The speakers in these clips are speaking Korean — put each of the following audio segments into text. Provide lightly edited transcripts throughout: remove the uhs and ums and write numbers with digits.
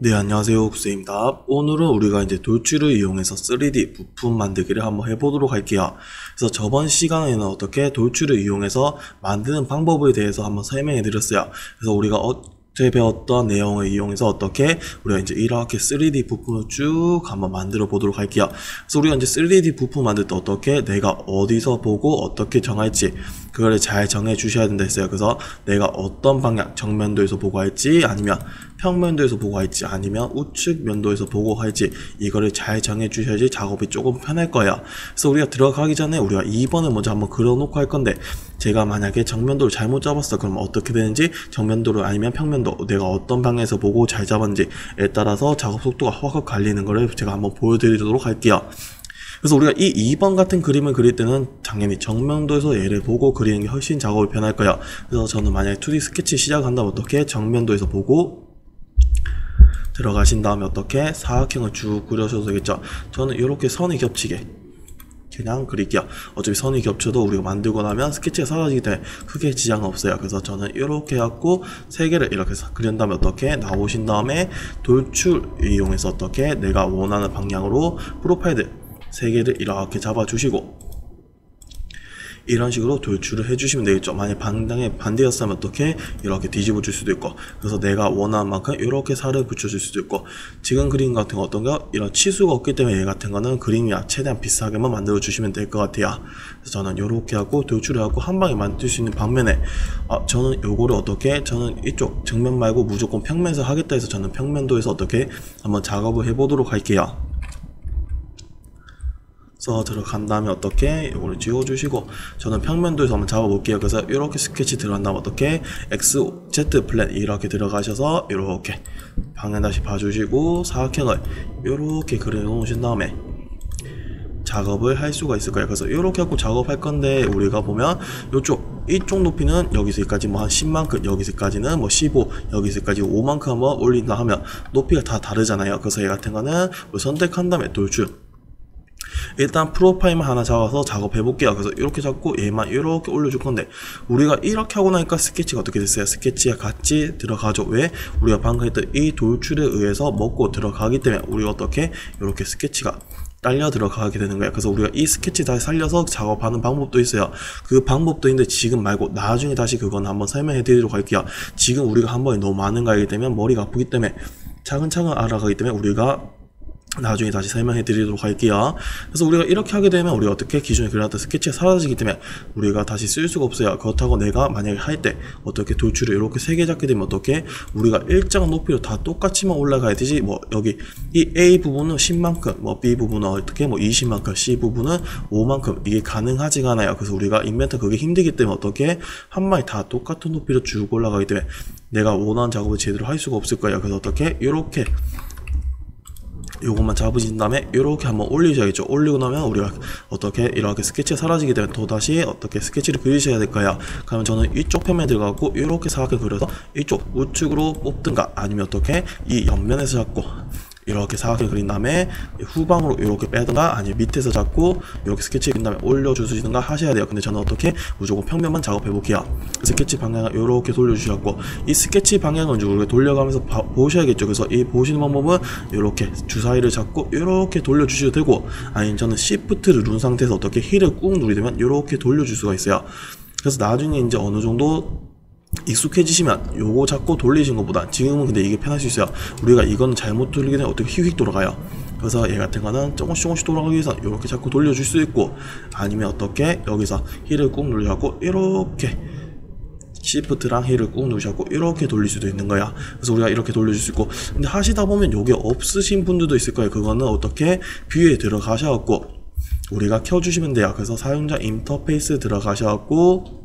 네, 안녕하세요. 구세입니다. 오늘은 우리가 이제 돌출을 이용해서 3D 부품 만들기를 한번 해보도록 할게요. 그래서 저번 시간에는 어떻게 돌출을 이용해서 만드는 방법에 대해서 한번 설명해 드렸어요. 그래서 우리가 어제 배웠던 내용을 이용해서 어떻게 우리가 이제 이렇게 3D 부품을 쭉 한번 만들어 보도록 할게요. 그래서 우리가 이제 3D 부품 만들 때 어떻게 내가 어디서 보고 어떻게 정할지 그거를 잘 정해 주셔야 된다 했어요. 그래서 내가 어떤 방향, 정면도에서 보고 할지 아니면 평면도에서 보고 할지 아니면 우측 면도에서 보고 할지 이거를 잘 정해 주셔야지 작업이 조금 편할 거예요. 그래서 우리가 들어가기 전에 우리가 2번을 먼저 한번 그려 놓고 할 건데, 제가 만약에 정면도를 잘못 잡았어 그럼 어떻게 되는지, 정면도를 아니면 평면도 내가 어떤 방향에서 보고 잘 잡았는지에 따라서 작업 속도가 확확 갈리는 거를 제가 한번 보여드리도록 할게요. 그래서 우리가 이 2번 같은 그림을 그릴 때는 당연히 정면도에서 얘를 보고 그리는 게 훨씬 작업이 편할 거예요. 그래서 저는 만약에 2D 스케치 시작한다면 어떻게 정면도에서 보고 들어가신 다음에 어떻게 사각형을 쭉 그려셔도 되겠죠. 저는 이렇게 선이 겹치게 그냥 그릴게요. 어차피 선이 겹쳐도 우리가 만들고 나면 스케치가 사라지기 때문에 크게 지장은 없어요. 그래서 저는 이렇게 해갖고 세 개를 이렇게 그린 다음에 어떻게 나오신 다음에 돌출 이용해서 어떻게 내가 원하는 방향으로 프로파일들 세 개를 이렇게 잡아주시고 이런 식으로 돌출을 해주시면 되겠죠. 만약 방향에 반대였으면 어떻게 이렇게 뒤집어 줄 수도 있고, 그래서 내가 원하는 만큼 이렇게 살을 붙여줄 수도 있고, 지금 그림 같은 거 어떤가 이런 치수가 없기 때문에 얘 같은 거는 그림이랑 최대한 비슷하게만 만들어 주시면 될 것 같아요. 그래서 저는 이렇게 하고 돌출을 하고 한 방에 만들 수 있는 반면에 저는 요거를 어떻게, 저는 이쪽 정면 말고 무조건 평면에서 하겠다 해서 저는 평면도에서 어떻게 한번 작업을 해보도록 할게요. 들어간 다음에 어떻게 이거를 지워주시고, 저는 평면도에서 한번 잡아볼게요. 그래서 이렇게 스케치 들어간 다음에 어떻게 XZ 플랜 이렇게 들어가셔서 이렇게 방향 다시 봐주시고 사각형을 이렇게 그려 놓으신 다음에 작업을 할 수가 있을 거예요. 그래서 이렇게 하고 작업할 건데, 우리가 보면 이쪽 높이는 여기서까지 뭐 한 10만큼, 여기서까지는 뭐 15, 여기서까지 5만큼 한번 올린다 하면 높이가 다 다르잖아요. 그래서 얘 같은 거는 선택한 다음에 돌출, 일단 프로파일만 하나 잡아서 작업해 볼게요. 그래서 이렇게 잡고 얘만 이렇게 올려줄 건데, 우리가 이렇게 하고 나니까 스케치가 어떻게 됐어요? 스케치가 같이 들어가죠. 왜? 우리가 방금 했던 이 돌출에 의해서 먹고 들어가기 때문에 우리가 어떻게 이렇게 스케치가 딸려 들어가게 되는 거예요. 그래서 우리가 이 스케치 다시 살려서 작업하는 방법도 있어요. 그 방법도 있는데 지금 말고 나중에 다시 그건 한번 설명해 드리도록 할게요. 지금 우리가 한 번에 너무 많은 거 알기 때문에 머리가 아프기 때문에 차근차근 알아가기 때문에 우리가 나중에 다시 설명해 드리도록 할게요. 그래서 우리가 이렇게 하게 되면 우리가 어떻게 기존에 그려놨던 스케치가 사라지기 때문에 우리가 다시 쓸 수가 없어요. 그렇다고 내가 만약에 할 때 어떻게 돌출을 이렇게 3개 잡게 되면 어떻게 우리가 일정한 높이로 다 똑같이만 올라가야 되지, 뭐 여기 이 A 부분은 10만큼, 뭐 B 부분은 어떻게 뭐 20만큼, C 부분은 5만큼 이게 가능하지가 않아요. 그래서 우리가 인벤터 그게 힘들기 때문에 어떻게 한 마리 다 똑같은 높이로 쭉 올라가기 때문에 내가 원하는 작업을 제대로 할 수가 없을 거예요. 그래서 어떻게 이렇게 요것만 잡으신 다음에 이렇게 한번 올리셔야겠죠. 올리고 나면 우리가 어떻게 이렇게 스케치가 사라지게 되면 또다시 어떻게 스케치를 그리셔야 될 거야. 그러면 저는 이쪽 편에 들어가고 이렇게 사각을 그려서 이쪽 우측으로 뽑든가, 아니면 어떻게 이 옆면에서 잡고 이렇게 사각을 그린 다음에 후방으로 이렇게 빼든가, 아니면 밑에서 잡고 이렇게 스케치 그린 다음에 올려주시든가 하셔야 돼요. 근데 저는 어떻게 무조건 평면만 작업해 볼게요. 스케치 방향을 이렇게 돌려주셨고, 이 스케치 방향을 우리가 돌려가면서 보셔야겠죠. 그래서 이 보시는 방법은 이렇게 주사위를 잡고 이렇게 돌려주셔도 되고, 아니면 저는 Shift를 누른 상태에서 어떻게 힐을 꾹 누르면 이렇게 돌려줄 수가 있어요. 그래서 나중에 이제 어느 정도 익숙해지시면 요거 잡고 돌리신 것보다 지금은 근데 이게 편할 수 있어요. 우리가 이건 잘못 돌리게 되면 어떻게 휙휙 돌아가요. 그래서 얘 같은 거는 조금씩 돌아가기 위해서 이렇게 자꾸 돌려줄 수 있고, 아니면 어떻게 여기서 힐을 꾹 누르셔갖고 이렇게 시프트랑 힐을 꾹 누르셔갖고 이렇게 돌릴 수도 있는 거야. 그래서 우리가 이렇게 돌려줄 수 있고, 근데 하시다 보면 요게 없으신 분들도 있을 거예요. 그거는 어떻게 뷰에 들어가셔갖고 우리가 켜주시면 돼요. 그래서 사용자 인터페이스 들어가셔갖고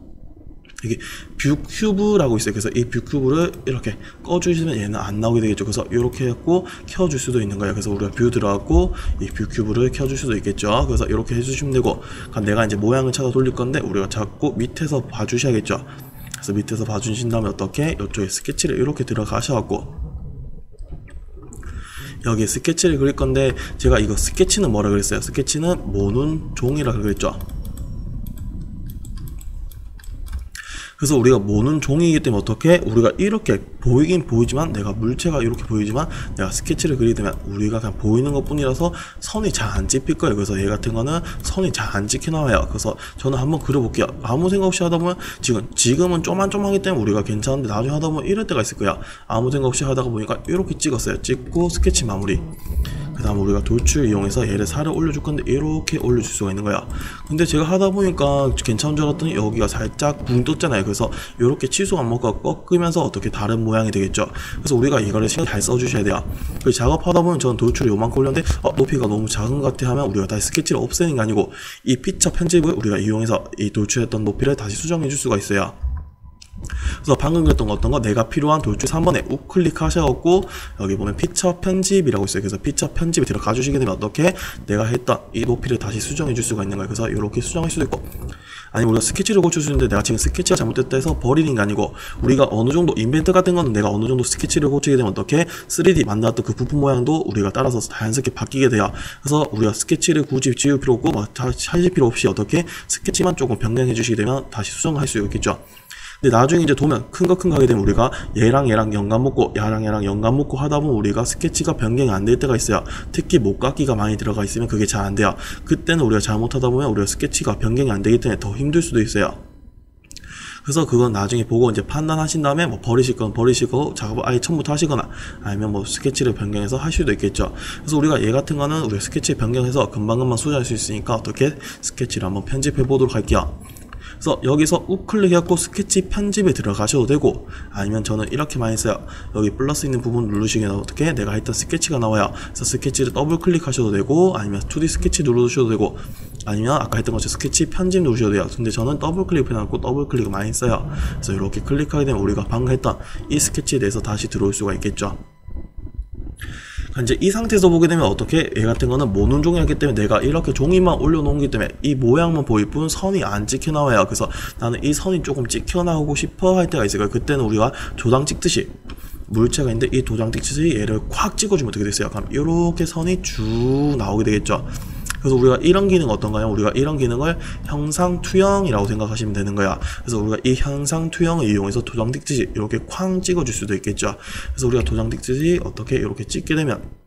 이게 뷰 큐브라고 있어요. 그래서 이 뷰 큐브를 이렇게 꺼주시면 얘는 안 나오게 되겠죠. 그래서 이렇게 해갖고 켜줄 수도 있는 거예요. 그래서 우리가 뷰 들어가고 이 뷰 큐브를 켜줄 수도 있겠죠. 그래서 이렇게 해주시면 되고, 내가 이제 모양을 찾아 돌릴 건데 우리가 자꾸 밑에서 봐주셔야겠죠. 그래서 밑에서 봐주신 다음에 어떻게 이쪽에 스케치를 이렇게 들어가셔갖고 여기 스케치를 그릴 건데, 제가 이거 스케치는 뭐라 그랬어요? 스케치는 모눈 종이라 그랬죠. 그래서 우리가 모는 종이기 때문에 어떻게 우리가 이렇게 보이긴 보이지만 내가 물체가 이렇게 보이지만 내가 스케치를 그리게 되면 우리가 그냥 보이는 것 뿐이라서 선이 잘 안 찍힐 거예요. 그래서 얘 같은 거는 선이 잘 안 찍혀 나와요. 그래서 저는 한번 그려볼게요. 아무 생각 없이 하다 보면 지금은 쪼만쪼만하기 때문에 우리가 괜찮은데 나중에 하다 보면 이럴 때가 있을 거야. 아무 생각 없이 하다가 보니까 이렇게 찍었어요. 찍고 스케치 마무리. 그 다음 우리가 돌출을 이용해서 얘를 살을 올려줄 건데 이렇게 올려줄 수가 있는 거야. 근데 제가 하다 보니까 괜찮은 줄 알았더니 여기가 살짝 붕 떴잖아요. 그래서 이렇게 치수 안 먹고 꺾으면서 어떻게 다른 모양이 되겠죠. 그래서 우리가 이거를 신경 잘 써주셔야 돼요. 그 작업하다 보면 저는 돌출을 요만큼 올렸는데 높이가 너무 작은 것 같아 하면 우리가 다시 스케치를 없애는 게 아니고 이 피처 편집을 우리가 이용해서 이 돌출했던 높이를 다시 수정해 줄 수가 있어요. 그래서 방금 그랬던 거 어떤 거 내가 필요한 돌출 3번에 우클릭 하셔갖고 여기 보면 피처 편집이라고 있어요. 그래서 피처 편집에 들어가 주시게 되면 어떻게 내가 했던 이 높이를 다시 수정해 줄 수가 있는 거예요. 그래서 이렇게 수정할 수도 있고 아니면 우리가 스케치를 고칠 수 있는데 내가 지금 스케치가 잘못됐다 해서 버리는 게 아니고 우리가 어느 정도 인벤트 같은 거는 내가 어느 정도 스케치를 고치게 되면 어떻게 3D 만들었던 그 부품 모양도 우리가 따라서 자연스럽게 바뀌게 돼요. 그래서 우리가 스케치를 굳이 지울 필요 없고 하실 필요 없이 어떻게 스케치만 조금 변경해 주시게 되면 다시 수정할 수 있겠죠. 근데 나중에 이제 도면 큰 거 하게 되면 우리가 얘랑 연관 묶고 얘랑 연관 묶고 하다 보면 우리가 스케치가 변경이 안 될 때가 있어요. 특히 목깎이가 많이 들어가 있으면 그게 잘 안 돼요. 그때는 우리가 잘못하다 보면 우리가 스케치가 변경이 안 되기 때문에 더 힘들 수도 있어요. 그래서 그건 나중에 보고 이제 판단하신 다음에 뭐 버리실 건 버리시고 작업을 아예 처음부터 하시거나 아니면 뭐 스케치를 변경해서 할 수도 있겠죠. 그래서 우리가 얘 같은 거는 우리가 스케치 변경해서 금방금방 수정할 수 있으니까 어떻게 스케치를 한번 편집해 보도록 할게요. 그래서 여기서 우클릭 해갖고 스케치 편집에 들어가셔도 되고 아니면 저는 이렇게 많이 써요. 여기 플러스 있는 부분 누르시면 어떻게 내가 했던 스케치가 나와요. 그래서 스케치를 더블 클릭하셔도 되고 아니면 2D 스케치 누르셔도 되고 아니면 아까 했던 것처럼 스케치 편집 누르셔도 돼요. 근데 저는 더블 클릭 해놨고 더블 클릭을 많이 써요. 그래서 이렇게 클릭하게 되면 우리가 방금 했던 이 스케치에 대해서 다시 들어올 수가 있겠죠. 이제 이 상태에서 보게 되면 어떻게 얘 같은 거는 모는 종이였기 때문에 내가 이렇게 종이만 올려놓기 때문에 이 모양만 보일 뿐 선이 안 찍혀 나와요. 그래서 나는 이 선이 조금 찍혀 나오고 싶어 할 때가 있어요. 그때는 우리가 도장 찍듯이 물체가 있는데 이 도장 찍듯이 얘를 콱 찍어주면 어떻게 됐어요? 그럼 이렇게 선이 쭉 나오게 되겠죠. 그래서 우리가 이런 기능 어떤가요? 우리가 이런 기능을 형상 투영이라고 생각하시면 되는 거야. 그래서 우리가 이 형상 투영을 이용해서 도장 찍듯이 이렇게 쾅 찍어줄 수도 있겠죠. 그래서 우리가 도장 찍듯이 어떻게 이렇게 찍게 되면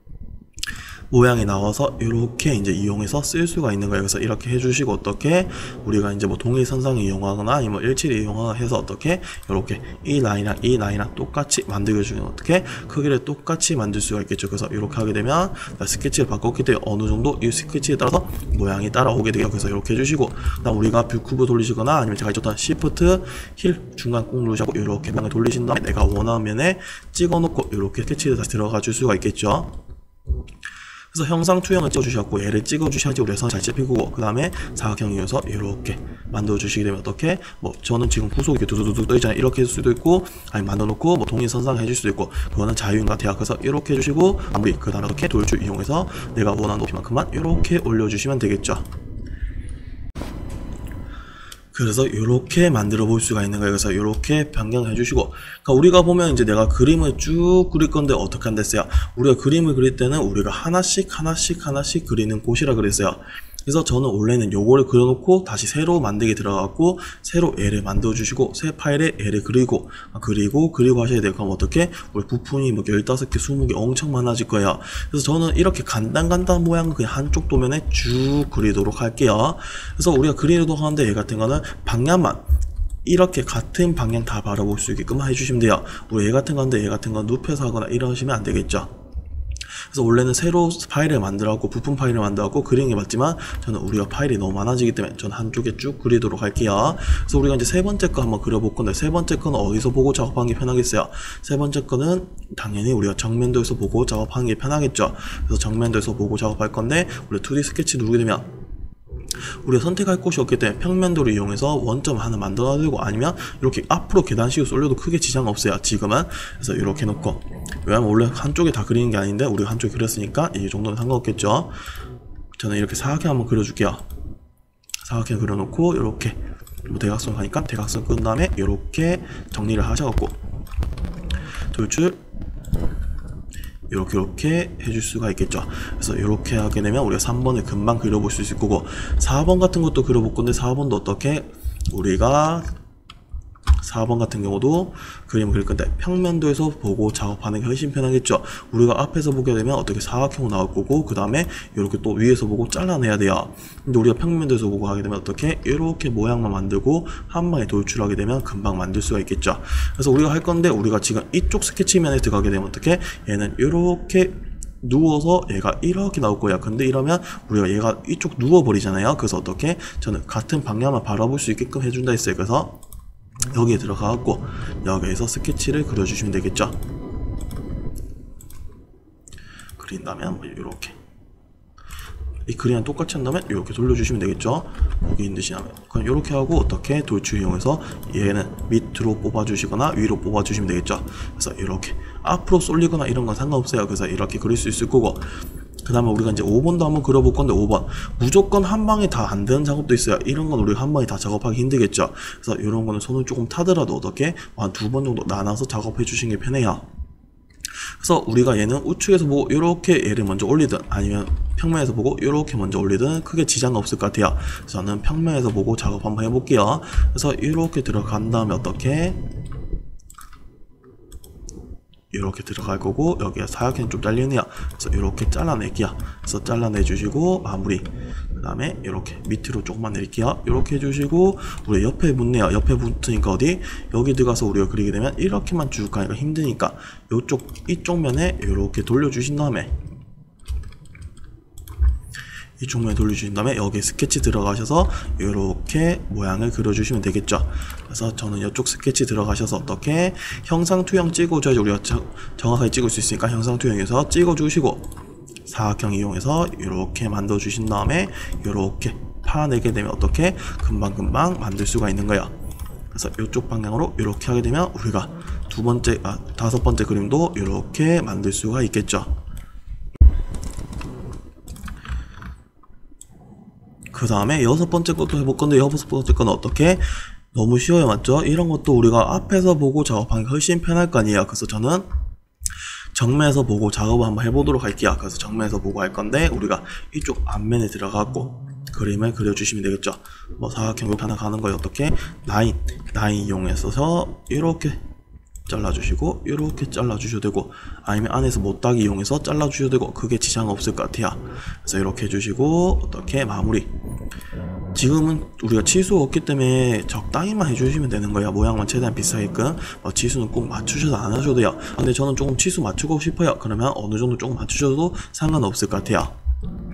모양이 나와서 이렇게 이제 이용해서 쓸 수가 있는 거예요. 그래서 이렇게 해주시고 어떻게 우리가 이제 뭐 동일선상을 이용하거나 아니면 일치를 이용하거나 해서 어떻게 이렇게 이 라인이랑 똑같이 만들어주면 어떻게 크기를 똑같이 만들 수가 있겠죠. 그래서 이렇게 하게 되면 스케치를 바꿨기 때문에 어느 정도 이 스케치에 따라서 모양이 따라오게 돼요. 그래서 이렇게 해주시고 그다음 우리가 뷰 큐브 돌리시거나 아니면 제가 있었던 시프트 힐 중간 꾹 누르시고 이렇게 방을 돌리신 다음에 내가 원하는 면에 찍어놓고 이렇게 스케치에 다시 들어가 줄 수가 있겠죠. 그래서 형상 투영을 찍어주셨고 얘를 찍어주셔야지 우리 선이 잘 잡히고 그 다음에 사각형이어서 이렇게 만들어주시게 되면 어떻게 뭐 저는 지금 후속 이렇게 두두두두 떠있잖아요. 이렇게 할 수도 있고 아니 만들어놓고 뭐 동일선상 해줄 수도 있고 그거는 자유인 것 같아요. 그래서 이렇게 해주시고 마무리 그 다음에 이렇게 돌출 이용해서 내가 원하는 높이만큼만 이렇게 올려주시면 되겠죠. 그래서 이렇게 만들어 볼 수가 있는 거예요. 그래서 이렇게 변경해 주시고 그러니까 우리가 보면 이제 내가 그림을 쭉 그릴 건데 어떻게 한댔어요? 우리가 그림을 그릴 때는 우리가 하나씩 그리는 곳이라 그랬어요. 그래서 저는 원래는 요거를 그려놓고 다시 새로 만들기 들어가고 새로 얘를 만들어 주시고 새 파일에 얘를 그리고 하셔야 돼요. 그럼 어떻게 우리 부품이 뭐 15개 20개 엄청 많아질 거예요. 그래서 저는 이렇게 간단한 모양을 그냥 한쪽 도면에 쭉 그리도록 할게요. 그래서 우리가 그리도록 하는데 얘 같은 거는 방향만 이렇게 같은 방향 다 바라볼 수 있게끔 해주시면 돼요. 우리 얘 같은 건데 얘 같은 건 눕혀서 하거나 이러시면 안 되겠죠. 그래서 원래는 새로 파일을 만들어갖고 부품 파일을 만들어갖고 그리는 게 맞지만 저는 우리가 파일이 너무 많아지기 때문에 저는 한쪽에 쭉 그리도록 할게요. 그래서 우리가 이제 세 번째 거 한번 그려볼 건데 세 번째 거는 어디서 보고 작업하는 게 편하겠어요? 세 번째 거는 당연히 우리가 정면도에서 보고 작업하는 게 편하겠죠. 그래서 정면도에서 보고 작업할 건데 우리 2D 스케치 누르게 되면 우리가 선택할 곳이 없기 때문에 평면도를 이용해서 원점 하나 만들어주고 아니면 이렇게 앞으로 계단식으로 쏠려도 크게 지장 없어요. 지금은. 그래서 이렇게 놓고 왜냐면 원래 한쪽에 다 그리는 게 아닌데 우리가 한쪽에 그렸으니까 이 정도는 상관없겠죠. 저는 이렇게 사각형 한번 그려줄게요. 사각형 그려놓고 이렇게 뭐 대각선 하니까 대각선 끈 다음에 이렇게 정리를 하셔갖고 돌출 이렇게 해줄 수가 있겠죠. 그래서 이렇게 하게 되면 우리가 3번을 금방 그려볼 수 있을 거고 4번 같은 것도 그려볼 건데 4번도 어떻게 우리가 4번 같은 경우도 그림을 그릴 건데 평면도에서 보고 작업하는 게 훨씬 편하겠죠. 우리가 앞에서 보게 되면 어떻게 사각형으로 나올 거고 그 다음에 이렇게 또 위에서 보고 잘라내야 돼요. 근데 우리가 평면도에서 보고 하게 되면 어떻게 이렇게 모양만 만들고 한 방에 돌출하게 되면 금방 만들 수가 있겠죠. 그래서 우리가 할 건데 우리가 지금 이쪽 스케치면에 들어가게 되면 어떻게 얘는 이렇게 누워서 얘가 이렇게 나올 거야. 근데 이러면 우리가 얘가 이쪽 누워버리잖아요. 그래서 어떻게 저는 같은 방향만 바라볼 수 있게끔 해준다 했어요. 그래서 여기에 들어가갖고 여기에서 스케치를 그려주시면 되겠죠. 그린 다음에 한번 이렇게 이 그림이랑 똑같이 한 다음에 이렇게 돌려주시면 되겠죠. 거기 있는 듯이 하면 그럼 이렇게 하고 어떻게 돌출 이용해서 얘는 밑으로 뽑아주시거나 위로 뽑아주시면 되겠죠. 그래서 이렇게 앞으로 쏠리거나 이런 건 상관없어요. 그래서 이렇게 그릴 수 있을 거고 그 다음에 우리가 이제 5번도 한번 그려볼 건데 5번 무조건 한 방에 다 안 되는 작업도 있어요. 이런 건 우리가 한 방에 다 작업하기 힘들겠죠. 그래서 이런 거는 손을 조금 타더라도 어떻게 한 2번 정도 나눠서 작업해 주시는 게 편해요. 그래서 우리가 얘는 우측에서 보고 이렇게 얘를 먼저 올리든 아니면 평면에서 보고 이렇게 먼저 올리든 크게 지장 없을 것 같아요. 그래서 저는 평면에서 보고 작업 한번 해볼게요. 그래서 이렇게 들어간 다음에 어떻게 이렇게 들어갈 거고 여기에 사각형 좀 잘리네요. 그래서 이렇게 잘라낼게요. 그래서 잘라내 주시고 마무리. 그 다음에 이렇게 밑으로 조금만 내릴게요. 이렇게 해주시고 우리 옆에 붙네요. 옆에 붙으니까 어디 여기 들어가서 우리가 그리게 되면 이렇게만 쭉 가니까 힘드니까 이쪽 면에 이렇게 돌려주신 다음에 이쪽 면에 돌려주신 다음에 여기 스케치 들어가셔서 이렇게 모양을 그려주시면 되겠죠. 그래서 저는 이쪽 스케치 들어가셔서 어떻게 형상 투영 찍어줘야지 우리가 정확하게 찍을 수 있으니까 형상 투영에서 찍어주시고 사각형 이용해서 이렇게 만들어 주신 다음에 이렇게 파내게 되면 어떻게 금방금방 만들 수가 있는 거야. 그래서 이쪽 방향으로 이렇게 하게 되면 우리가 다섯 번째 그림도 이렇게 만들 수가 있겠죠. 그 다음에 6번째 것도 해볼 건데 6번째 거는 어떻게? 너무 쉬워요, 맞죠? 이런 것도 우리가 앞에서 보고 작업하는 게 훨씬 편할 거 아니에요. 그래서 저는 정면에서 보고 작업을 한번 해보도록 할게요. 그래서 정면에서 보고 할 건데 우리가 이쪽 앞면에 들어가고 그림을 그려주시면 되겠죠. 뭐 사각형 하나 가는 거에 어떻게? 라인 이용해서 이렇게 잘라주시고 이렇게 잘라주셔도 되고 아니면 안에서 못따기 이용해서 잘라주셔도 되고 그게 지장 없을 것 같아요. 그래서 이렇게 해주시고 어떻게 마무리. 지금은 우리가 치수가 없기 때문에 적당히만 해주시면 되는 거예요. 모양만 최대한 비슷하게끔 치수는 꼭 맞추셔도 안 하셔도 돼요. 근데 저는 조금 치수 맞추고 싶어요. 그러면 어느 정도 조금 맞추셔도 상관없을 것 같아요.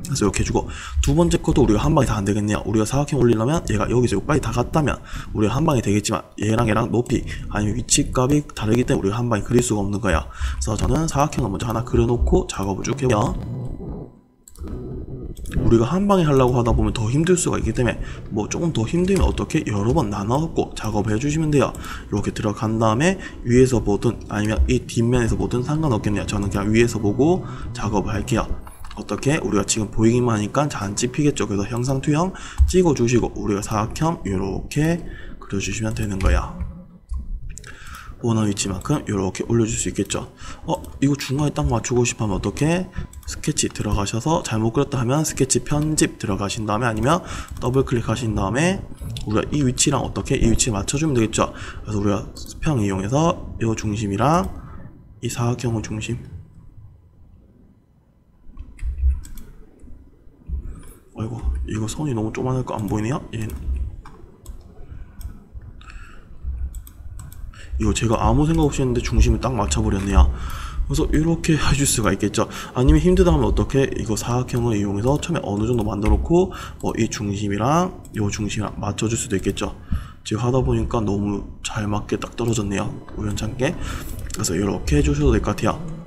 그래서 이렇게 해주고 두 번째 것도 우리가 한 방에 다 안 되겠네요. 우리가 사각형 올리려면 얘가 여기서 여기까지 다 갔다면 우리가 한 방에 되겠지만 얘랑 높이 아니면 위치값이 다르기 때문에 우리가 한 방에 그릴 수가 없는 거야. 그래서 저는 사각형을 먼저 하나 그려놓고 작업을 쭉 해요. 우리가 한 방에 하려고 하다 보면 더 힘들 수가 있기 때문에 뭐 조금 더 힘들면 어떻게 여러 번 나눠갖고 작업을 해주시면 돼요. 이렇게 들어간 다음에 위에서 보든 아니면 이 뒷면에서 보든 상관없겠네요. 저는 그냥 위에서 보고 작업을 할게요. 어떻게 우리가 지금 보이기만 하니까 잘 안 찍히겠죠. 그래서 형상 투영 찍어주시고 우리가 사각형 이렇게 그려주시면 되는 거야. 원하는 위치만큼 이렇게 올려줄 수 있겠죠. 이거 중간에 딱 맞추고 싶어 하면 어떻게 스케치 들어가셔서 잘못 그렸다 하면 스케치 편집 들어가신 다음에 아니면 더블 클릭하신 다음에 우리가 이 위치랑 어떻게 이 위치에 맞춰주면 되겠죠. 그래서 우리가 수평 이용해서 이 중심이랑 이 사각형의 중심 아이고 이거 선이 너무 조그만할 거 안 보이네요. 이거 제가 아무 생각 없이 했는데 중심을 딱 맞춰버렸네요. 그래서 이렇게 해줄 수가 있겠죠. 아니면 힘들다 하면 어떻게 이거 사각형을 이용해서 처음에 어느 정도 만들어 놓고 이 중심이랑 이 중심이랑 맞춰줄 수도 있겠죠. 지금 하다 보니까 너무 잘 맞게 딱 떨어졌네요. 우연찮게. 그래서 이렇게 해주셔도 될 것 같아요.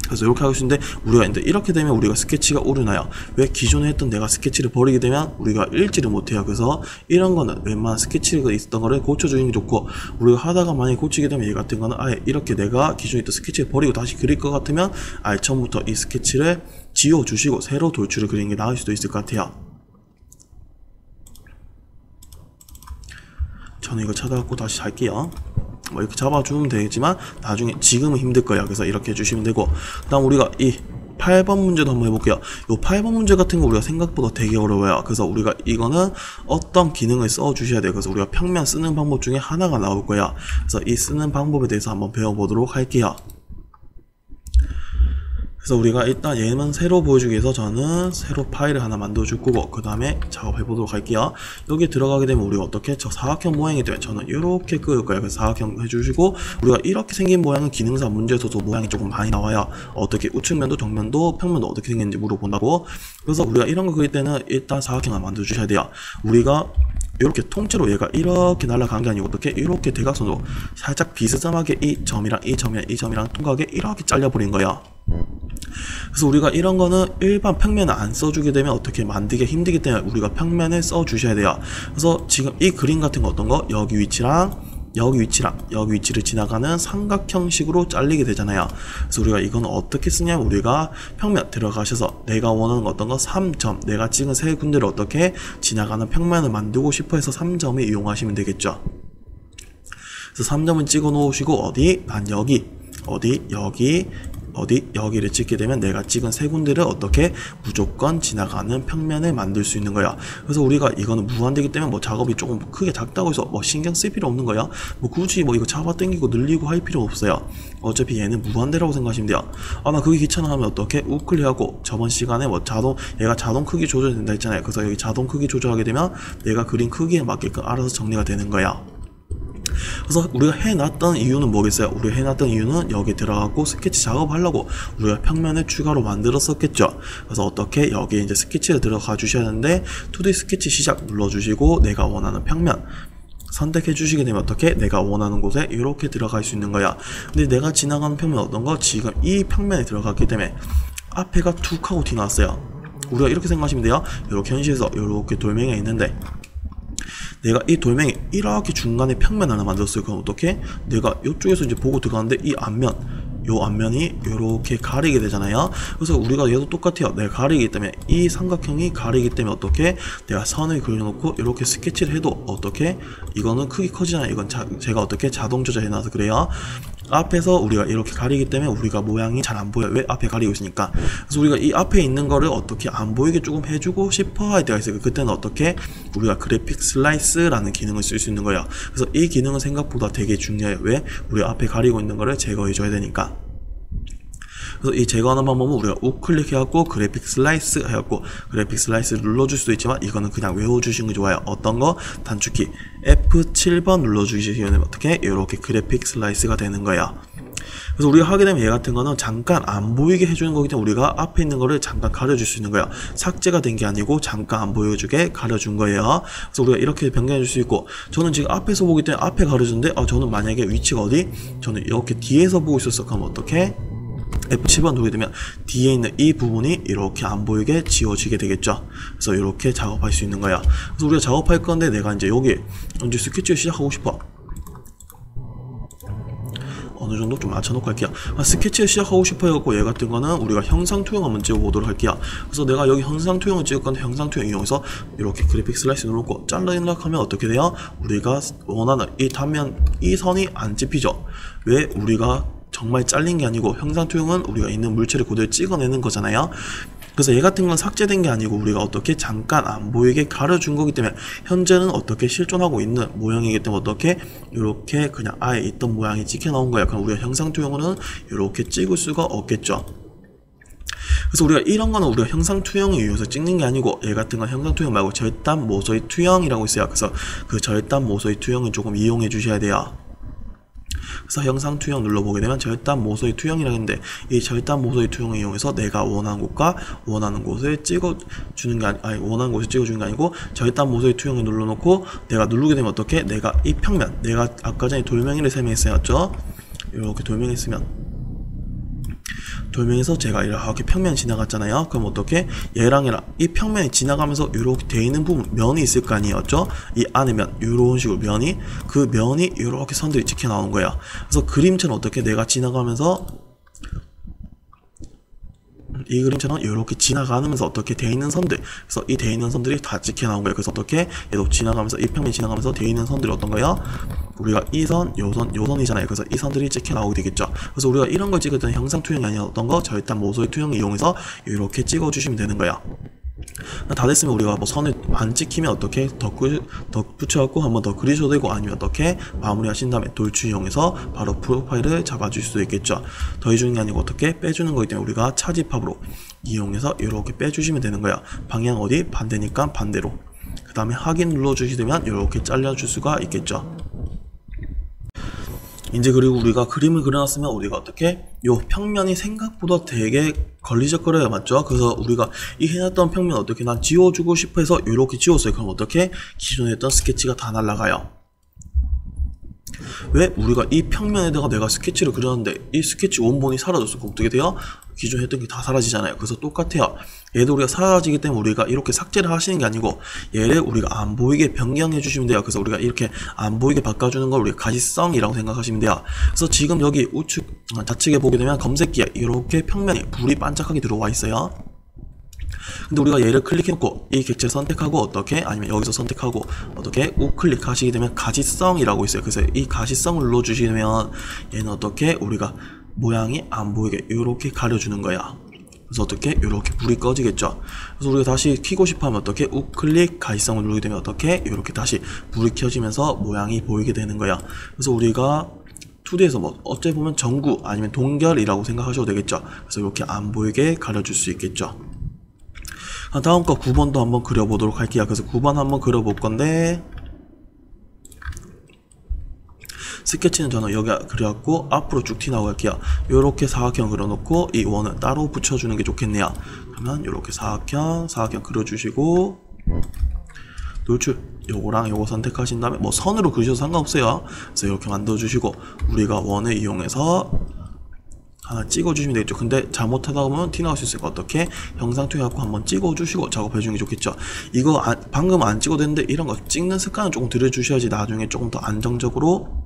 그래서 이렇게 하고 있는데 우리가 이제 이렇게 되면 우리가 스케치가 오류나요. 왜 기존에 했던 내가 스케치를 버리게 되면 우리가 읽지를 못해요. 그래서 이런 거는 웬만한 스케치가 있었던 거를 고쳐주는 게 좋고 우리가 하다가 만약에 고치게 되면 얘 같은 거는 아예 이렇게 내가 기존에 있던 스케치를 버리고 다시 그릴 것 같으면 아예 처음부터 이 스케치를 지워주시고 새로 돌출을 그리는 게 나을 수도 있을 것 같아요. 저는 이거 찾아갖고 다시 할게요. 뭐 이렇게 잡아주면 되겠지만 나중에 지금은 힘들 거야. 그래서 이렇게 해주시면 되고, 그 다음 우리가 이 8번 문제도 한번 해볼게요. 요 8번 문제 같은 거 우리가 생각보다 되게 어려워요. 그래서 우리가 이거는 어떤 기능을 써 주셔야 돼요. 그래서 우리가 평면 쓰는 방법 중에 하나가 나올 거야. 그래서 이 쓰는 방법에 대해서 한번 배워보도록 할게요. 그래서 우리가 일단 얘는 새로 보여주기 위해서 저는 새로 파일을 하나 만들어 줄 거고, 그 다음에 작업해 보도록 할게요. 여기 들어가게 되면 우리가 어떻게 저 사각형 모양이 되면 저는 이렇게 끄을 거예요. 그래서 사각형 해주시고, 우리가 이렇게 생긴 모양은 기능사 문제에서도 모양이 조금 많이 나와요. 어떻게 우측면도 정면도 평면도 어떻게 생겼는지 물어본다고. 그래서 우리가 이런 거 그릴 때는 일단 사각형을 만들어 주셔야 돼요. 우리가 이렇게 통째로 얘가 이렇게 날아간 게 아니고 어떻게 이렇게 대각선으로 살짝 비스듬하게 이 점이랑 이 점이랑 이 점이랑 통과하게 이렇게 잘려버린 거야. 그래서 우리가 이런 거는 일반 평면을 안 써주게 되면 어떻게 만들기 힘들기 때문에 우리가 평면을 써주셔야 돼요. 그래서 지금 이 그림 같은 거 어떤 거 여기 위치랑 여기 위치를 지나가는 삼각형식으로 잘리게 되잖아요. 그래서 우리가 이건 어떻게 쓰냐면 우리가 평면 들어가셔서 내가 원하는 거 어떤 거 3점, 내가 찍은 세 군데를 어떻게 지나가는 평면을 만들고 싶어 해서 3점을 이용하시면 되겠죠. 그래서 3점을 찍어 놓으시고 어디? 난 여기, 어디? 여기를 찍게 되면 내가 찍은 세 군데를 어떻게 무조건 지나가는 평면을 만들 수 있는 거야. 그래서 우리가 이거는 무한대기 때문에 뭐 작업이 조금 크게 작다고 해서 뭐 신경 쓸 필요 없는 거야. 뭐 굳이 뭐 이거 잡아 당기고 늘리고 할 필요 없어요. 어차피 얘는 무한대라고 생각하시면 돼요. 나 그게 귀찮아 하면 어떻게 우클릭하고 저번 시간에 뭐 얘가 자동 크기 조절된다 했잖아요. 그래서 여기 자동 크기 조절하게 되면 내가 그린 크기에 맞게끔 알아서 정리가 되는 거야. 그래서 우리가 해놨던 이유는 뭐겠어요? 우리가 해놨던 이유는 여기 들어가고 스케치 작업하려고 우리가 평면을 추가로 만들었었겠죠. 그래서 어떻게 여기 이제 스케치에 들어가 주셔야 하는데 2D 스케치 시작 눌러주시고 내가 원하는 평면 선택해 주시게 되면 어떻게 내가 원하는 곳에 이렇게 들어갈 수 있는 거야. 근데 내가 지나가는 평면 어떤 거? 지금 이 평면에 들어갔기 때문에 앞에가 툭 하고 튀어나왔어요. 우리가 이렇게 생각하시면 돼요. 이렇게 현실에서 이렇게 돌멩이가 있는데 내가 이 돌멩이 이렇게 중간에 평면 하나 만들었어요. 그럼 어떻게? 내가 이쪽에서 이제 보고 들어가는데 이 앞면이 이렇게 가리게 되잖아요. 그래서 우리가 얘도 똑같아요. 내가 가리기 때문에 이 삼각형이 가리기 때문에 어떻게? 내가 선을 그려놓고 이렇게 스케치를 해도 어떻게? 이거는 크기 커지잖아요. 이건 제가 어떻게 자동 조절해놔서 그래요. 앞에서 우리가 이렇게 가리기 때문에 우리가 모양이 잘 안 보여요. 왜? 앞에 가리고 있으니까. 그래서 우리가 이 앞에 있는 거를 어떻게 안 보이게 조금 해주고 싶어 할 때가 있어요. 그때는 어떻게? 우리가 그래픽 슬라이스라는 기능을 쓸 수 있는 거예요. 그래서 이 기능은 생각보다 되게 중요해요. 왜? 우리 앞에 가리고 있는 거를 제거해줘야 되니까. 그래서 이 제거하는 방법은 우리가 우클릭 해갖고 그래픽 슬라이스 해갖고 그래픽 슬라이스 눌러줄 수도 있지만 이거는 그냥 외워주시는 게 좋아요. 어떤 거? 단축키 F7번 눌러주시면 어떻게? 이렇게 그래픽 슬라이스가 되는 거야. 그래서 우리가 하게 되면 얘 같은 거는 잠깐 안 보이게 해주는 거기 때문에 우리가 앞에 있는 거를 잠깐 가려줄 수 있는 거야. 삭제가 된 게 아니고 잠깐 안 보여주게 가려준 거예요. 그래서 우리가 이렇게 변경해 줄 수 있고, 저는 지금 앞에서 보기 때문에 앞에 가려주는데 저는 만약에 위치가 어디? 저는 이렇게 뒤에서 보고 있었어. 그럼 어떻게? F7번 누르게 되면 뒤에 있는 이 부분이 이렇게 안 보이게 지워지게 되겠죠. 그래서 이렇게 작업할 수 있는 거야. 그래서 우리가 작업할 건데 내가 이제 여기 이제 스케치를 시작하고 싶어. 어느 정도 좀 맞춰놓고 할게요. 스케치를 시작하고 싶어 해갖고 얘 같은 거는 우리가 형상 투영 한번 찍어보도록 할게요. 그래서 내가 여기 형상 투영을 찍을 건데 형상 투영 이용해서 이렇게 그래픽 슬라이스 누르고 잘라내려 하면 어떻게 돼요? 우리가 원하는 이 단면, 이 선이 안 찝히죠. 왜? 우리가 정말 잘린 게 아니고 형상 투영은 우리가 있는 물체를 그대로 찍어내는 거잖아요. 그래서 얘 같은 건 삭제된 게 아니고 우리가 어떻게 잠깐 안 보이게 가려준 거기 때문에 현재는 어떻게 실존하고 있는 모양이기 때문에 어떻게 이렇게 그냥 아예 있던 모양이 찍혀 나온 거야. 그럼 우리가 형상 투영은 이렇게 찍을 수가 없겠죠. 그래서 우리가 이런 거는 우리가 형상 투영을 이용해서 찍는 게 아니고 얘 같은 건 형상 투영 말고 절단 모서리 투영이라고 있어요. 그래서 그 절단 모서리 투영을 조금 이용해 주셔야 돼요. 그래서 형상 투영 눌러보게 되면 절단 모서리 투영이라고 했는데 이 절단 모서리 투영을 이용해서 내가 원하는 곳과 원하는 곳을 찍어주는 게 원하는 곳을 찍어주는 게 아니고 절단 모서리 투영을 눌러놓고 내가 누르게 되면 어떻게? 내가 이 평면, 내가 아까 전에 돌멩이를 설명했었죠? 이렇게 돌멩이 쓰면 돌멩이에서 제가 이렇게 평면 지나갔잖아요. 그럼 어떻게? 얘랑 이 평면이 지나가면서 이렇게 돼 있는 부분 면이 있을 거 아니었죠? 이 안에 면, 이런 식으로 면이, 그 면이 이렇게 선들이 찍혀 나온 거야. 그래서 그림처럼 어떻게 내가 지나가면서 이 그림처럼 이렇게 지나가면서 어떻게 돼 있는 선들, 그래서 이 돼 있는 선들이 다 찍혀 나온 거예요. 그래서 어떻게 얘도 지나가면서 이 평면이 지나가면서 돼 있는 선들이 어떤 거예요? 우리가 이 선, 요 선, 요 선이잖아요. 그래서 이 선들이 찍혀 나오게 되겠죠. 그래서 우리가 이런 걸 찍을 때는 형상 투영이 아니라 어떤 거 절단 모서리 투영을 이용해서 이렇게 찍어 주시면 되는 거야. 다 됐으면 우리가 뭐 선을 안 찍히면 어떻게 덧 붙여갖고 한번 더 그리셔도 되고, 아니면 어떻게 마무리 하신 다음에 돌출 이용해서 바로 프로파일을 잡아줄 수도 있겠죠. 더해주는 게 아니고 어떻게 빼주는 거기 때문에 우리가 차집합으로 이용해서 이렇게 빼주시면 되는 거야. 방향 어디? 반대니까 반대로. 그 다음에 확인 눌러주시면 이렇게 잘라줄 수가 있겠죠. 이제 그리고 우리가 그림을 그려놨으면 우리가 어떻게 요 평면이 생각보다 되게 걸리적거려요, 맞죠? 그래서 우리가 이 해놨던 평면 어떻게 난 지워주고 싶어 해서 이렇게 지웠어요. 그럼 어떻게 기존에 했던 스케치가 다 날아가요. 왜? 우리가 이 평면에다가 내가 스케치를 그렸는데 이 스케치 원본이 사라졌어. 그럼 어떻게 돼요? 기존에 했던 게 다 사라지잖아요. 그래서 똑같아요. 얘도 우리가 사라지기 때문에 우리가 이렇게 삭제를 하시는 게 아니고 얘를 우리가 안 보이게 변경해 주시면 돼요. 그래서 우리가 이렇게 안 보이게 바꿔주는 걸 우리가 가시성이라고 생각하시면 돼요. 그래서 지금 여기 우측 좌측에 보게 되면 검색기에 이렇게 평면이 불이 반짝하게 들어와 있어요. 근데 우리가 얘를 클릭해놓고 이 객체를 선택하고 어떻게, 아니면 여기서 선택하고 어떻게 우클릭 하시게 되면 가시성이라고 있어요. 그래서 이 가시성을 눌러주시면 얘는 어떻게 우리가 모양이 안 보이게 이렇게 가려주는 거야. 그래서 어떻게 이렇게 불이 꺼지겠죠. 그래서 우리가 다시 켜고 싶어 하면 어떻게 우클릭 가시성을 누르게 되면 어떻게 이렇게 다시 불이 켜지면서 모양이 보이게 되는 거야. 그래서 우리가 2D에서 뭐 어째 보면 전구 아니면 동결이라고 생각하셔도 되겠죠. 그래서 이렇게 안 보이게 가려줄 수 있겠죠. 다음 거 9번도 한번 그려보도록 할게요. 그래서 9번 한번 그려볼 건데, 스케치는 저는 여기 그려갖고 앞으로 쭉 튀나오고 할게요. 요렇게 사각형 그려놓고 이 원을 따로 붙여주는 게 좋겠네요. 그러면 요렇게 사각형 그려주시고, 돌출 요거랑 요거 선택하신 다음에 뭐 선으로 그리셔도 상관없어요. 그래서 이렇게 만들어주시고, 우리가 원을 이용해서 하나 찍어주시면 되겠죠. 근데 잘못하다 보면 티 나올 수 있으니까 어떻게 형상 투여하고 한번 찍어주시고 작업해주는 게 좋겠죠. 이거 방금 안 찍어도 되는데 이런 거 찍는 습관을 조금 들여주셔야지 나중에 조금 더 안정적으로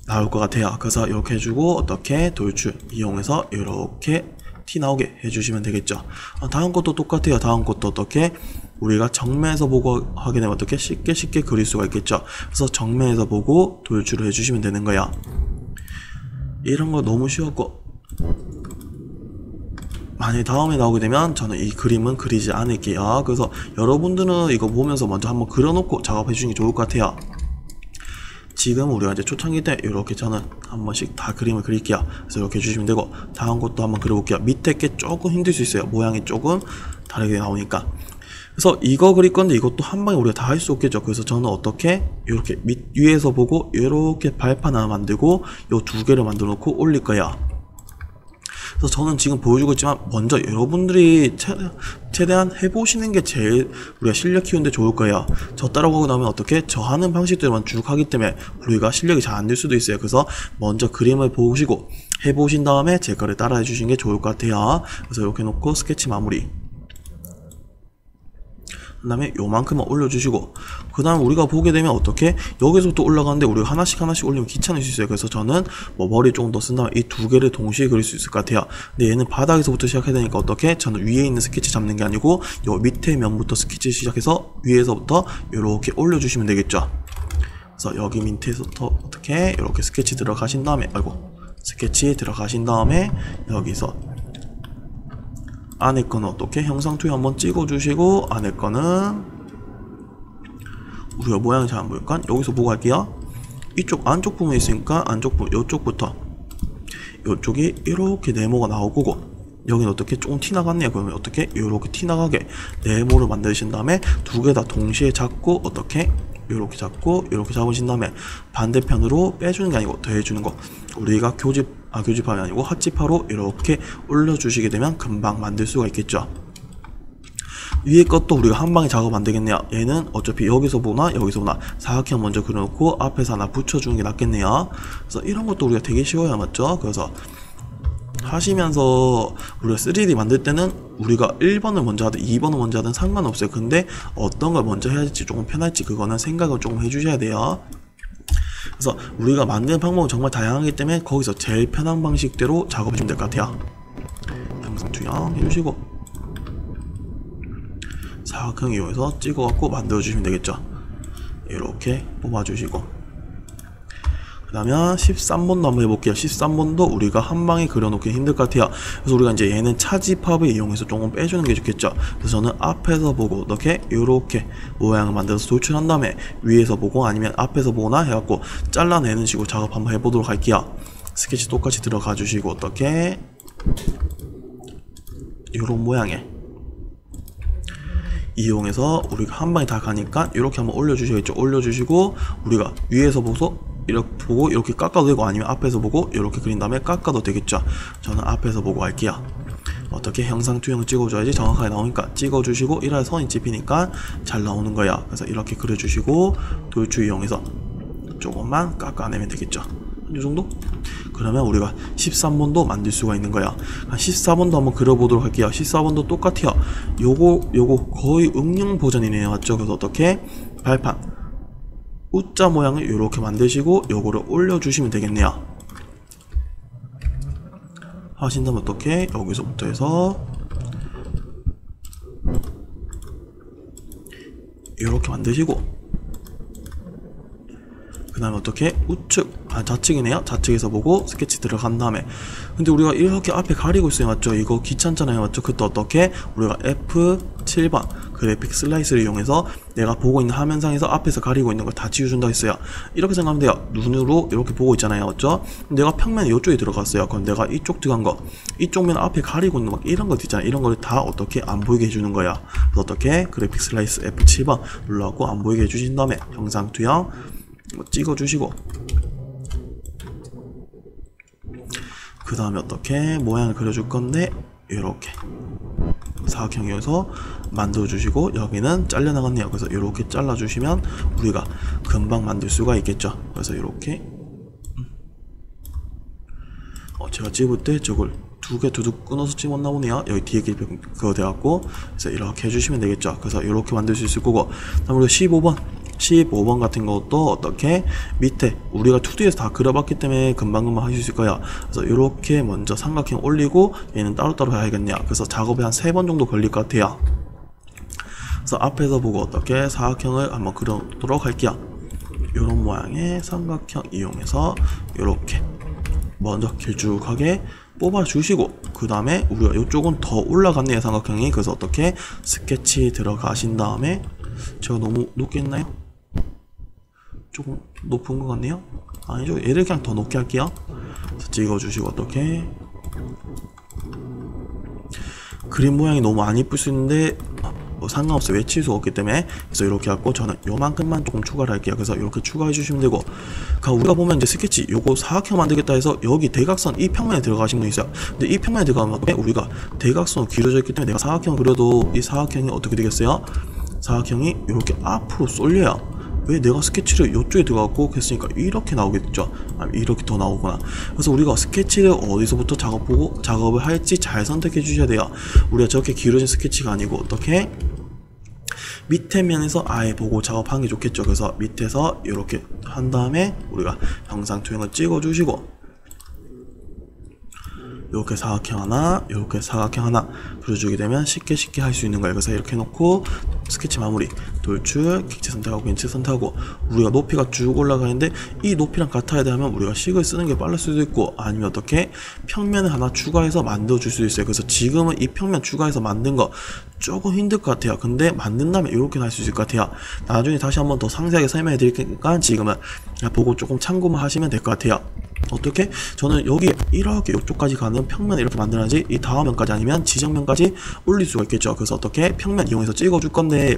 나올 것 같아요. 그래서 이렇게 해주고 어떻게 돌출 이용해서 이렇게 티 나오게 해주시면 되겠죠. 다음 것도 똑같아요. 다음 것도 어떻게 우리가 정면에서 보고 하게 되면 어떻게 쉽게 그릴 수가 있겠죠. 그래서 정면에서 보고 돌출을 해주시면 되는 거야. 이런 거 너무 쉬웠고, 만약에 다음에 나오게 되면 저는 이 그림은 그리지 않을게요. 그래서 여러분들은 이거 보면서 먼저 한번 그려놓고 작업해 주시는 게 좋을 것 같아요. 지금 우리가 이제 초창기 때 이렇게 저는 한 번씩 다 그림을 그릴게요. 그래서 이렇게 해주시면 되고, 다음 것도 한번 그려볼게요. 밑에 게 조금 힘들 수 있어요. 모양이 조금 다르게 나오니까. 그래서 이거 그릴 건데 이것도 한 방에 우리가 다 할 수 없겠죠. 그래서 저는 어떻게 이렇게 위에서 보고 이렇게 발판 하나 만들고 요 2개를 만들어 놓고 올릴 거야. 그래서 저는 지금 보여주고 있지만 먼저 여러분들이 최대한 해보시는 게 제일 우리가 실력 키우는데 좋을 거예요. 저 따라가고 나면 어떻게 저 하는 방식대로만 쭉 하기 때문에 우리가 실력이 잘 안 될 수도 있어요. 그래서 먼저 그림을 보시고 해보신 다음에 제 거를 따라해 주시는 게 좋을 것 같아요. 그래서 이렇게 놓고 스케치 마무리, 그 다음에 요만큼만 올려주시고, 그 다음에 우리가 보게 되면 어떻게 여기서부터 올라가는데 우리가 하나씩 올리면 귀찮을 수 있어요. 그래서 저는 뭐 머리 조금 더 쓴 다음에 이 2개를 동시에 그릴 수 있을 것 같아요. 근데 얘는 바닥에서부터 시작해야 되니까 어떻게 저는 위에 있는 스케치 잡는 게 아니고 요 밑에 면부터 스케치 시작해서 위에서부터 이렇게 올려주시면 되겠죠. 그래서 여기 밑에서부터 어떻게 이렇게 스케치 들어가신 다음에 스케치 들어가신 다음에 여기서 안에 거는 어떻게 형상 투여 한번 찍어주시고, 안에 거는 우리가 모양이 잘 안 보니까 여기서 보고 할게요. 이쪽 안쪽 부분이 있으니까 안쪽 부분 요쪽부터 요쪽이 이렇게 네모가 나올 거고, 여기는 어떻게 조금 티 나갔네요. 그러면 어떻게 이렇게 티 나가게 네모를 만드신 다음에 2개 다 동시에 잡고 어떻게 이렇게 잡고 이렇게 잡으신 다음에 반대편으로 빼주는 게 아니고 더해주는 거, 우리가 교집합이 아니고 합집합으로 이렇게 올려주시게 되면 금방 만들 수가 있겠죠. 위에 것도 우리가 한 방에 작업 안 되겠네요. 얘는 어차피 여기서 보나 사각형 먼저 그려놓고 앞에서 하나 붙여주는 게 낫겠네요. 그래서 이런 것도 우리가 되게 쉬워요, 맞죠? 그래서 하시면서 우리가 3D 만들 때는 우리가 1번을 먼저 하든 2번을 먼저 하든 상관없어요. 근데 어떤 걸 먼저 해야 할지 조금 편할지 그거는 생각을 조금 해주셔야 돼요. 그래서 우리가 만드는 방법은 정말 다양하기 때문에 거기서 제일 편한 방식대로 작업해주면 될 것 같아요. 영상 투영 해주시고 사각형 이용해서 찍어갖고 만들어주시면 되겠죠. 이렇게 뽑아주시고 그러면 13번도 한번 해볼게요. 13번도 우리가 한방에 그려놓기 힘들 것 같아요. 그래서 우리가 이제 얘는 차집합을 이용해서 조금 빼주는 게 좋겠죠. 그래서 저는 앞에서 보고 어떻게 요렇게 모양을 만들어서 돌출한 다음에 위에서 보고 아니면 앞에서 보거나 해갖고 잘라내는 식으로 작업 한번 해보도록 할게요. 스케치 똑같이 들어가 주시고 어떻게 요런 모양에 이용해서 우리가 한방에 다 가니까 이렇게 한번 올려주시겠죠. 올려주시고 우리가 위에서 보고 이렇게 보고 이렇게 깎아도 되고 아니면 앞에서 보고 이렇게 그린 다음에 깎아도 되겠죠. 저는 앞에서 보고 할게요. 어떻게 형상 투영을 찍어줘야지 정확하게 나오니까 찍어주시고 이래야 선이 찝히니까 잘 나오는 거야. 그래서 이렇게 그려주시고 돌출 이용해서 조금만 깎아내면 되겠죠. 이 정도? 그러면 우리가 13번도 만들 수가 있는 거야. 14번도 한번 그려보도록 할게요. 14번도 똑같아요. 요거 거의 응용 버전이네요. 맞죠? 그래서 어떻게 발판 U자 모양을 이렇게 만드시고 요거를 올려주시면 되겠네요. 하신다면 어떻게 여기서부터 해서 이렇게 만드시고 그 다음에 어떻게 우측 좌측이네요. 좌측에서 보고 스케치 들어간 다음에 근데 우리가 이렇게 앞에 가리고 있어요. 맞죠? 이거 귀찮잖아요. 맞죠? 그때 어떻게 우리가 F7번 그래픽 슬라이스를 이용해서 내가 보고 있는 화면상에서 앞에서 가리고 있는 걸 다 지워준다 했어요. 이렇게 생각하면 돼요. 눈으로 이렇게 보고 있잖아요. 맞죠? 내가 평면에 이쪽에 들어갔어요. 그럼 내가 이쪽 들어간 거 이쪽 면 앞에 가리고 있는 막 이런 거 있잖아요. 이런 걸 다 어떻게 안 보이게 해주는 거야. 그래서 어떻게 그래픽 슬라이스 F7번 눌러갖고 안 보이게 해주신 다음에 형상 투영 찍어주시고 그 다음에 어떻게 모양을 그려줄 건데 이렇게 사각형이어서 만들어주시고 여기는 잘려나갔네요. 그래서 이렇게 잘라주시면 우리가 금방 만들 수가 있겠죠. 그래서 이렇게 제가 찍을 때 저걸 두 개 두둑 끊어서 찍었나 보네요. 여기 뒤에 길이 그거 돼갖고 그래서 이렇게 해주시면 되겠죠. 그래서 이렇게 만들 수 있을 거고 다음 우리가 15번 같은 것도 어떻게 밑에 우리가 2D에서 다 그려봤기 때문에 금방금방 할 수 있을 거야. 그래서 이렇게 먼저 삼각형 올리고 얘는 따로따로 해야겠네요. 그래서 작업이 한 3번 정도 걸릴 것 같아요. 그래서 앞에서 보고 어떻게 사각형을 한번 그려보도록 할게요. 이런 모양의 삼각형 이용해서 이렇게 먼저 길쭉하게 뽑아주시고 그 다음에 우리가 이쪽은 더 올라갔네요. 삼각형이. 그래서 어떻게 스케치 들어가신 다음에 제가 너무 높게 했나요? 조금 높은 것 같네요. 아니죠. 얘를 그냥 더 높게 할게요. 찍어주시고 어떻게 그림 모양이 너무 안 이쁠 수 있는데 뭐 상관없어요. 외칠 수가 없기 때문에. 그래서 이렇게 하고 저는 요만큼만 조금 추가를 할게요. 그래서 이렇게 추가해 주시면 되고 우리가 보면 이제 스케치 요거 사각형 만들겠다 해서 여기 대각선 이 평면에 들어가신 분 있어요. 근데 이 평면에 들어가면 우리가 대각선으로 길어져 있기 때문에 내가 사각형 그려도 이 사각형이 어떻게 되겠어요? 사각형이 이렇게 앞으로 쏠려요. 왜 내가 스케치를 이쪽에 들어가고 했으니까 이렇게 나오겠죠. 이렇게 더 나오거나. 그래서 우리가 스케치를 어디서부터 작업을 할지 잘 선택해 주셔야 돼요. 우리가 저렇게 길어진 스케치가 아니고 어떻게 밑에 면에서 아예 보고 작업하는 게 좋겠죠. 그래서 밑에서 이렇게 한 다음에 우리가 형상 투영을 찍어 주시고 이렇게 사각형 하나, 이렇게 사각형 하나 그려주게 되면 쉽게 할 수 있는 거예요. 그래서 이렇게 해놓고 스케치 마무리, 돌출, 객체 선택하고 벤치 선택하고 우리가 높이가 쭉 올라가는데 이 높이랑 같아야 되면 우리가 식을 쓰는 게 빠를 수도 있고 아니면 어떻게 평면을 하나 추가해서 만들어 줄 수도 있어요. 그래서 지금은 이 평면 추가해서 만든 거 조금 힘들 것 같아요. 근데 만든다면 이렇게 할 수 있을 것 같아요. 나중에 다시 한번 더 상세하게 설명해 드릴 테니까 지금은 보고 조금 참고만 하시면 될 것 같아요. 어떻게? 저는 여기 이렇게 이쪽까지 가는 평면을 이렇게 만들어야지 이 다음 면까지 아니면 지정면까지 올릴 수가 있겠죠. 그래서 어떻게 평면 이용해서 찍어줄 건데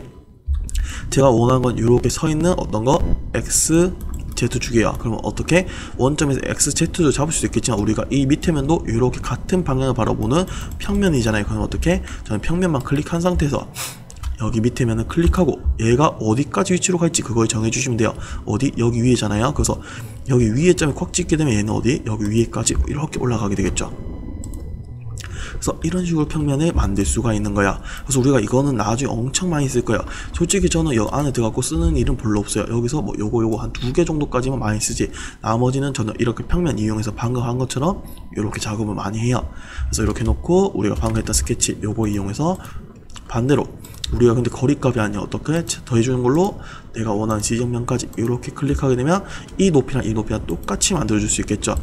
제가 원하는 건 이렇게 서 있는 어떤 거 X, Z 축이에요. 그러면 어떻게 원점에서 XZ도 잡을 수 있겠지만 우리가 이 밑에 면도 이렇게 같은 방향을 바라보는 평면이잖아요. 그럼 어떻게? 저는 평면만 클릭한 상태에서 여기 밑에 면을 클릭하고 얘가 어디까지 위치로 갈지 그걸 정해주시면 돼요. 어디? 여기 위에잖아요. 그래서 여기 위에 점에 콱 찍게 되면 얘는 어디? 여기 위에까지 이렇게 올라가게 되겠죠. 그래서 이런 식으로 평면을 만들 수가 있는 거야. 그래서 우리가 이거는 나중에 엄청 많이 쓸 거야. 솔직히 저는 여기 안에 들어가고 쓰는 일은 별로 없어요. 여기서 뭐 요거 한 2개 정도까지만 많이 쓰지, 나머지는 저는 이렇게 평면 이용해서 방금 한 것처럼 이렇게 작업을 많이 해요. 그래서 이렇게 놓고 우리가 방금 했던 스케치 요거 이용해서 반대로 우리가 근데 거리값이 아니라 어떻게 더해주는 걸로 내가 원하는 지정면까지 이렇게 클릭하게 되면 이 높이랑 이 높이랑 똑같이 만들어줄 수 있겠죠.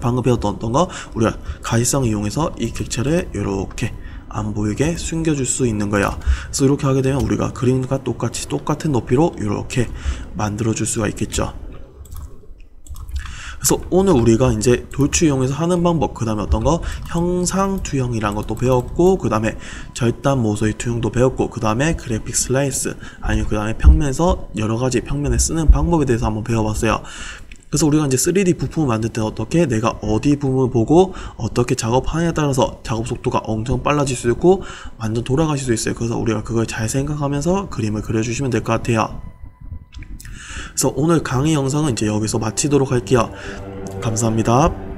방금 배웠던 어떤 거, 우리가 가시성을 이용해서 이 객체를 이렇게 안 보이게 숨겨줄 수 있는 거야. 그래서 이렇게 하게 되면 우리가 그림과 똑같이 똑같은 높이로 이렇게 만들어줄 수가 있겠죠. 그래서 오늘 우리가 이제 돌출 이용해서 하는 방법, 그 다음에 어떤 거 형상 투영이라는 것도 배웠고, 그 다음에 절단 모서리 투영도 배웠고, 그 다음에 그래픽 슬라이스, 아니면 그 다음에 평면에서 여러가지 평면에 쓰는 방법에 대해서 한번 배워봤어요. 그래서 우리가 이제 3D 부품을 만들 때는 어떻게 내가 어디 부분을 보고 어떻게 작업하느냐에 따라서 작업 속도가 엄청 빨라질 수 있고 완전 돌아가실 수 있어요. 그래서 우리가 그걸 잘 생각하면서 그림을 그려주시면 될 것 같아요. 그래서 오늘 강의 영상은 이제 여기서 마치도록 할게요. 감사합니다.